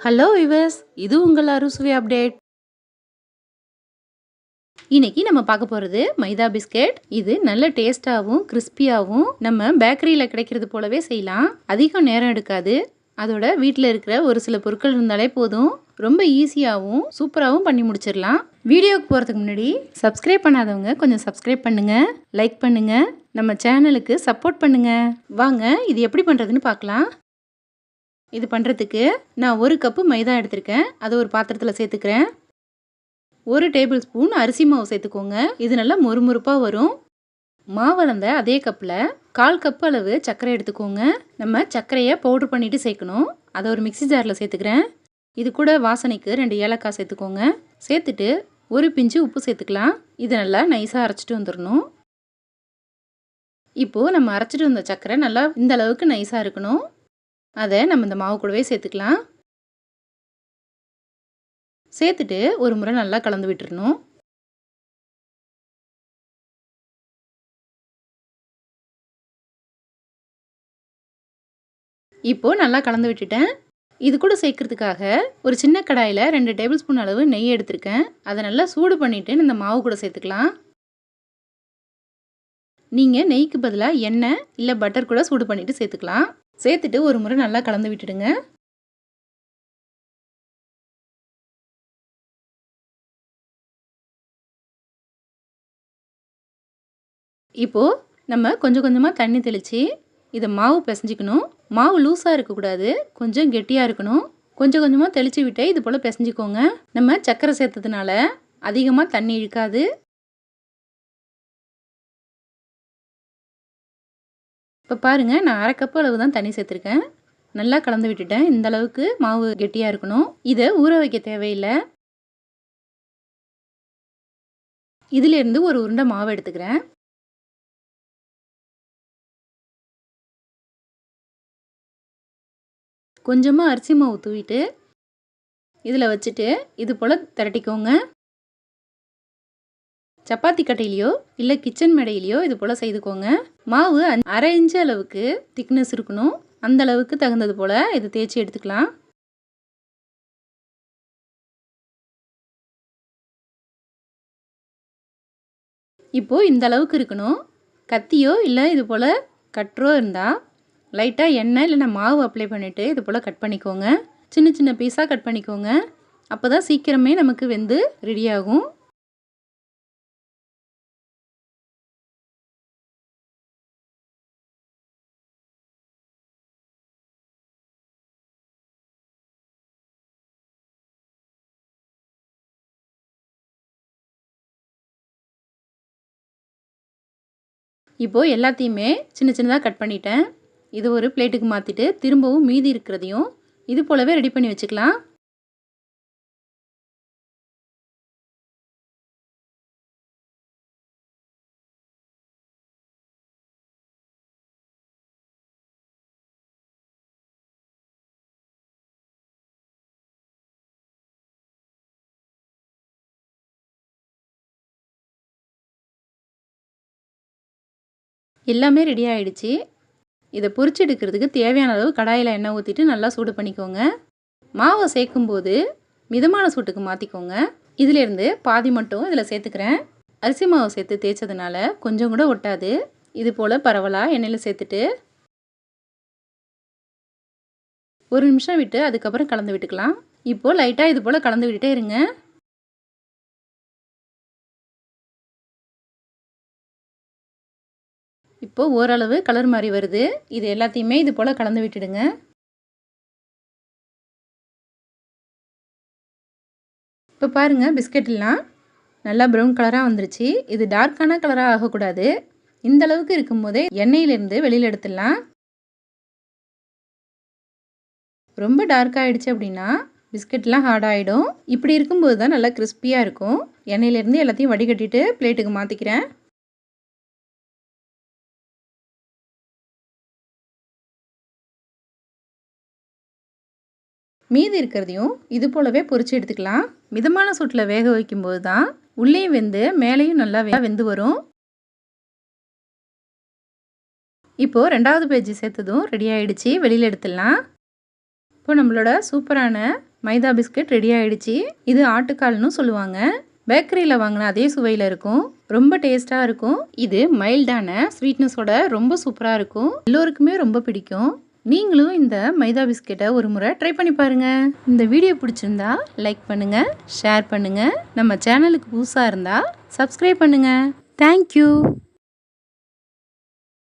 Hello viewers, இது உங்கள் அறுசுவை அப்டேட். இன்னைக்கு நம்ம பார்க்க போகிறது மைதா பிஸ்கெட். இது நல்ல டேஸ்டாகவும் கிறிஸ்பியாகவும் நம்ம பேக்கரியில் கிடைக்கிறது போலவே செய்யலாம். அதிகம் நேரம் எடுக்காது. அதோட வீட்டில் இருக்கிற ஒரு சில பொருட்கள் இருந்தாலே போதும். ரொம்ப ஈஸியாகவும் சூப்பராகவும் பண்ணி முடிச்சிடலாம். வீடியோக்கு போகிறதுக்கு முன்னாடி சப்ஸ்கிரைப் பண்ணாதவங்க கொஞ்சம் சப்ஸ்கிரைப் பண்ணுங்க, லைக் பண்ணுங்க, நம்ம சேனலுக்கு சப்போர்ட் பண்ணுங்க. வாங்க இது எப்படி பண்ணுறதுன்னு பார்க்கலாம். இது பண்ணுறதுக்கு நான் 1 கப்பு மைதா எடுத்திருக்கேன். அதை ஒரு பாத்திரத்தில் சேர்த்துக்கிறேன். 1 டேபிள் ஸ்பூன் அரிசி மாவு சேர்த்துக்கோங்க. இது நல்லா மொறுமொறுப்பாக வரும். மாவளந்த அதே கப்பில் 1/4 கப் அளவு சர்க்கரை எடுத்துக்கோங்க. நம்ம சர்க்கரையை பவுட்ரு பண்ணிவிட்டு சேர்க்கணும். அதை ஒரு மிக்சி ஜாரில் சேர்த்துக்கிறேன். இது கூட வாசனைக்கு 2 ஏலக்காய் சேர்த்துக்கோங்க. சேர்த்துட்டு ஒரு பிஞ்சு உப்பு சேர்த்துக்கலாம். இதை நல்லா நைஸாக அரைச்சிட்டு வந்துடணும். இப்போது நம்ம அரைச்சிட்டு வந்த சர்க்கரை நல்லா இந்த அளவுக்கு நைஸாக இருக்கணும். அதை நம்ம இந்த மாவு கூடவே சேர்த்துக்கலாம். சேர்த்துட்டு ஒரு முறை நல்லா கலந்து விட்டுறணும். இப்போ நல்லா கலந்து விட்டுட்டேன். இது கூட சேர்க்கறதுக்காக ஒரு சின்ன கடாயில் 2 டேபிள் ஸ்பூன் அளவு நெய் எடுத்திருக்கேன். அதை நல்லா சூடு பண்ணிவிட்டு இந்த மாவு கூட சேர்த்துக்கலாம். நீங்கள் நெய்க்கு பதிலாக எண்ணெய் இல்லை பட்டர் கூட சூடு பண்ணிவிட்டு சேர்த்துக்கலாம். சேர்த்துட்டு ஒரு முறை நல்லா கலந்து விட்டுடுங்க. இப்போது நம்ம கொஞ்சம் கொஞ்சமாக தண்ணி தெளித்து இதை மாவு பிசைஞ்சிக்கணும். மாவு லூஸாக இருக்கக்கூடாது, கொஞ்சம் கெட்டியாக இருக்கணும். கொஞ்சம் கொஞ்சமாக தெளித்து விட்டு இது போல் பிசைஞ்சிக்கோங்க. நம்ம சர்க்கரை சேர்த்ததுனால அதிகமாக தண்ணி இழுக்காது. இப்போ பாருங்கள், நான் 1/2 கப் அளவு தான் தண்ணி சேர்த்துருக்கேன். நல்லா கலந்து விட்டுட்டேன். இந்த அளவுக்கு மாவு கெட்டியாக இருக்கணும். இதை ஊற வைக்க தேவையில்லை. இதிலேருந்து ஒரு உருண்டை மாவு எடுத்துக்கிறேன். கொஞ்சமாக அரிசி மாவு தூவிட்டு இதில் வச்சுட்டு இது போல் திரட்டிக்கோங்க. சப்பாத்தி கட்டையிலையோ இல்லை கிச்சன் மேடையிலையோ இது போல் செய்துக்கோங்க. மாவு 1/2 இன்ச்சு அளவுக்கு திக்னஸ் இருக்கணும். அந்த அளவுக்கு தகுந்தது போல் இதை தேய்ச்சி எடுத்துக்கலாம். இப்போது இந்த அளவுக்கு இருக்கணும். கத்தியோ இல்லை இது போல் கட்டரோ இருந்தால் லைட்டாக எண்ணெய் இல்லைனா மாவு அப்ளை பண்ணிவிட்டு இது போல் கட் பண்ணிக்கோங்க. சின்ன சின்ன பீஸாக கட் பண்ணிக்கோங்க. அப்போ தான் சீக்கிரமே நமக்கு வெந்து ரெடியாகும். இப்போது எல்லாத்தையுமே சின்ன சின்னதாக கட் பண்ணிட்டேன். இது ஒரு பிளேட்டுக்கு மாற்றிட்டு திரும்பவும் மீதி இருக்கிறதையும் இது போலவே ரெடி பண்ணி வச்சுக்கலாம். எல்லாமே ரெடி ஆகிடுச்சு. இதை பொரிச்சு எடுக்கிறதுக்கு தேவையான அளவு கடாயில் எண்ணெய் ஊற்றிட்டு நல்லா சூடு பண்ணிக்கோங்க. மாவை சேர்க்கும்போது மிதமான சூட்டுக்கு மாற்றிக்கோங்க. இதிலேருந்து பாதி மட்டும் இதில் சேர்த்துக்கிறேன். அரிசி மாவு சேர்த்து தேய்ச்சதுனால கொஞ்சம் கூட ஒட்டாது. இது போல் பரவலாக எண்ணெயில் சேர்த்துட்டு ஒரு நிமிஷம் விட்டு அதுக்கப்புறம் கலந்து விட்டுக்கலாம். இப்போது லைட்டாக இது போல் கலந்து விட்டுட்டே இருங்க. இப்போது ஓரளவு கலர் மாதிரி வருது. இது எல்லாத்தையுமே இது போல் கலந்து விட்டுடுங்க. இப்போ பாருங்கள், பிஸ்கெட்லாம் நல்லா ப்ரௌன் கலராக வந்துருச்சு. இது டார்க்கான கலராக ஆகக்கூடாது. இந்த அளவுக்கு இருக்கும்போதே எண்ணெயிலேருந்து வெளியில் எடுத்துடலாம். ரொம்ப டார்க் ஆகிடுச்சு அப்படின்னா பிஸ்கெட்லாம் ஹார்ட் ஆகிடும். இப்படி இருக்கும்போது தான் நல்லா கிறிஸ்பியாக இருக்கும். எண்ணெயிலேருந்து எல்லாத்தையும் வடிகட்டிட்டு பிளேட்டுக்கு மாற்றிக்கிறேன். மீதி இருக்கிறதையும் இது போலவே பொரிச்சு எடுத்துக்கலாம். மிதமான சூட்டில் வேக வைக்கும்போது தான் உள்ளேயும் வெந்து மேலேயும் நல்லா வெந்து வரும். இப்போது 2வது பேஜ் சேர்த்ததும் ரெடி ஆகிடுச்சு. வெளியில் எடுத்துடலாம். இப்போ நம்மளோட சூப்பரான மைதா பிஸ்கட் ரெடி ஆயிடுச்சு. இது ஆட்டுக்கால்னு சொல்லுவாங்க. பேக்கரியில் வாங்கின அதே சுவையில் இருக்கும். ரொம்ப டேஸ்ட்டாக இருக்கும். இது மைல்டான ஸ்வீட்னஸோட ரொம்ப சூப்பராக இருக்கும். எல்லோருக்குமே ரொம்ப பிடிக்கும். நீங்களும் இந்த மைதா பிஸ்கெட்டை ஒரு முறை ட்ரை பண்ணி பாருங்க. இந்த வீடியோ பிடிச்சிருந்தா லைக் பண்ணுங்க, ஷேர் பண்ணுங்க. நம்ம சேனலுக்கு புதுசாக இருந்தால் சப்ஸ்கிரைப் பண்ணுங்க. தேங்க்யூ.